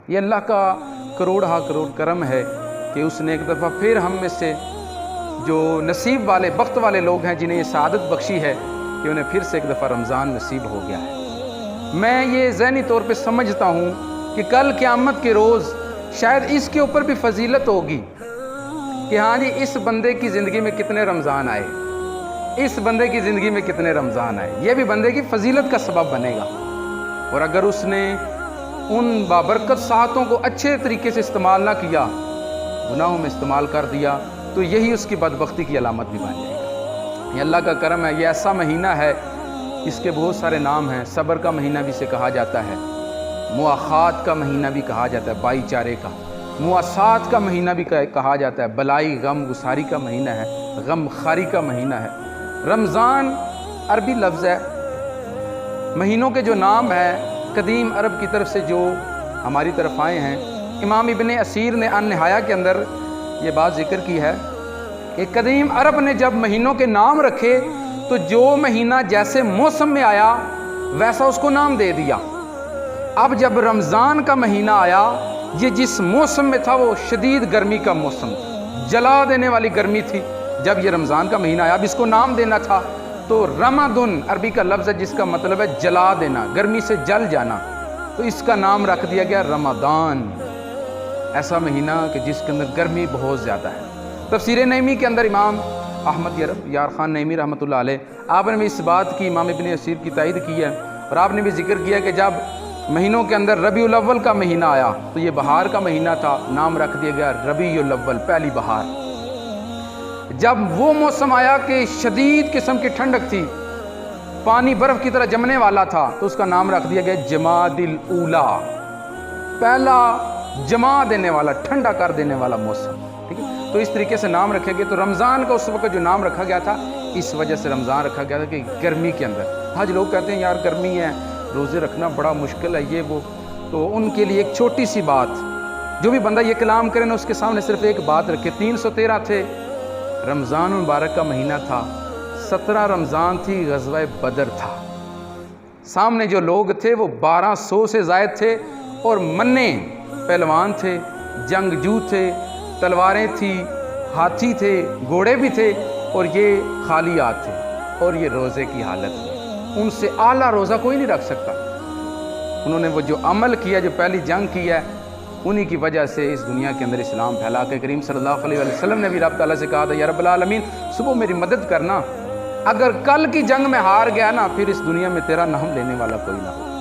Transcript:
یہ اللہ کا کروڑ کرم ہے کہ اس نے ایک دفعہ پھر ہم میں سے جو نصیب والے بخت والے لوگ ہیں جنہیں یہ سعادت بخشی ہے کہ انہیں پھر سے ایک دفعہ رمضان نصیب ہو گیا ہے۔ میں یہ ذہنی طور پہ سمجھتا ہوں کہ کل قیامت کے روز شاید اس کے اوپر بھی فضیلت ہوگی کہ ہاں جی اس بندے کی زندگی میں کتنے رمضان آئے، اس بندے کی زندگی میں کتنے رمضان آئے، یہ بھی بندے کی فضیلت کا سبب بنے گا۔ اور اگر اس نے ان بابرکت ساعتوں کو اچھے طریقے سے استعمال نہ کیا، گناہوں میں استعمال کر دیا، تو یہی اس کی بدبختی کی علامت بھی بن جائے گا۔ یہ اللہ کا کرم ہے، یہ ایسا مہینہ ہے، اس کے بہت سارے نام ہیں۔ صبر کا مہینہ بھی اسے کہا جاتا ہے، مواخات کا مہینہ بھی کہا جاتا ہے، بھائی چارے کا، مواسات کا مہینہ بھی کہا جاتا ہے، بلائی غم گساری کا مہینہ ہے، غم خاری کا مہینہ ہے۔ رمضان عربی لفظ ہے، مہینوں کے جو نام ہیں قدیم عرب کی طرف سے جو ہماری طرف آئے ہیں، امام ابن اسیر نے النہایہ کے اندر یہ بات ذکر کی ہے کہ قدیم عرب نے جب مہینوں کے نام رکھے تو جو مہینہ جیسے موسم میں آیا ویسا اس کو نام دے دیا۔ اب جب رمضان کا مہینہ آیا، یہ جس موسم میں تھا وہ شدید گرمی کا موسم تھا، جلا دینے والی گرمی تھی۔ جب یہ رمضان کا مہینہ آیا، اب اس کو نام دینا تھا، تو رمضان عربی کا لفظ ہے جس کا مطلب ہے جلا دینا، گرمی سے جل جانا، تو اس کا نام رکھ دیا گیا رمضان۔ ایسا مہینہ کہ جس کے اندر گرمی بہت زیادہ ہے۔ تفسیر نعیمی کے اندر امام احمد یار خان نعیمی رحمۃ اللہ علیہ، آپ نے بھی اس بات کی امام ابن اسیر کی تائید کی ہے، اور آپ نے بھی ذکر کیا کہ جب مہینوں کے اندر ربیع الاول کا مہینہ آیا تو یہ بہار کا مہینہ تھا، نام رکھ دیا گیا ربیع الاول، پہلی بہار۔ جب وہ موسم آیا کہ شدید قسم کی ٹھنڈک تھی، پانی برف کی طرح جمنے والا تھا، تو اس کا نام رکھ دیا گیا جماد الاولا، پہلا جما دینے والا، ٹھنڈا کر دینے والا موسم۔ ٹھیک ہے، تو اس طریقے سے نام رکھے گئے۔ تو رمضان کا اس وقت جو نام رکھا گیا تھا، اس وجہ سے رمضان رکھا گیا تھا کہ گرمی کے اندر، آج لوگ کہتے ہیں یار گرمی ہے، روزے رکھنا بڑا مشکل ہے، یہ وہ، تو ان کے لیے ایک چھوٹی سی بات، جو بھی بندہ یہ کلام کرے نا اس کے سامنے صرف ایک بات رکھے۔ 313 تھے، رمضان مبارک کا مہینہ تھا، 17 رمضان تھی، غزوہ بدر تھا، سامنے جو لوگ تھے وہ 1200 سے زائد تھے، اور منے پہلوان تھے، جنگجو تھے، تلواریں تھی، ہاتھی تھے، گھوڑے بھی تھے، اور یہ خالی ہاتھ تھے، اور یہ روزے کی حالت میں۔ ان سے اعلیٰ روزہ کوئی نہیں رکھ سکتا۔ انہوں نے وہ جو عمل کیا، جو پہلی جنگ کی ہے، انہی کی وجہ سے اس دنیا کے اندر اسلام پھیلا۔ کہ کریم صلی اللہ علیہ وسلم نے بھی رب تعالیٰ سے کہا تھا یا رب العالمین صبح میری مدد کرنا، اگر کل کی جنگ میں ہار گیا نا پھر اس دنیا میں تیرا نام لینے والا کوئی نہ ہو۔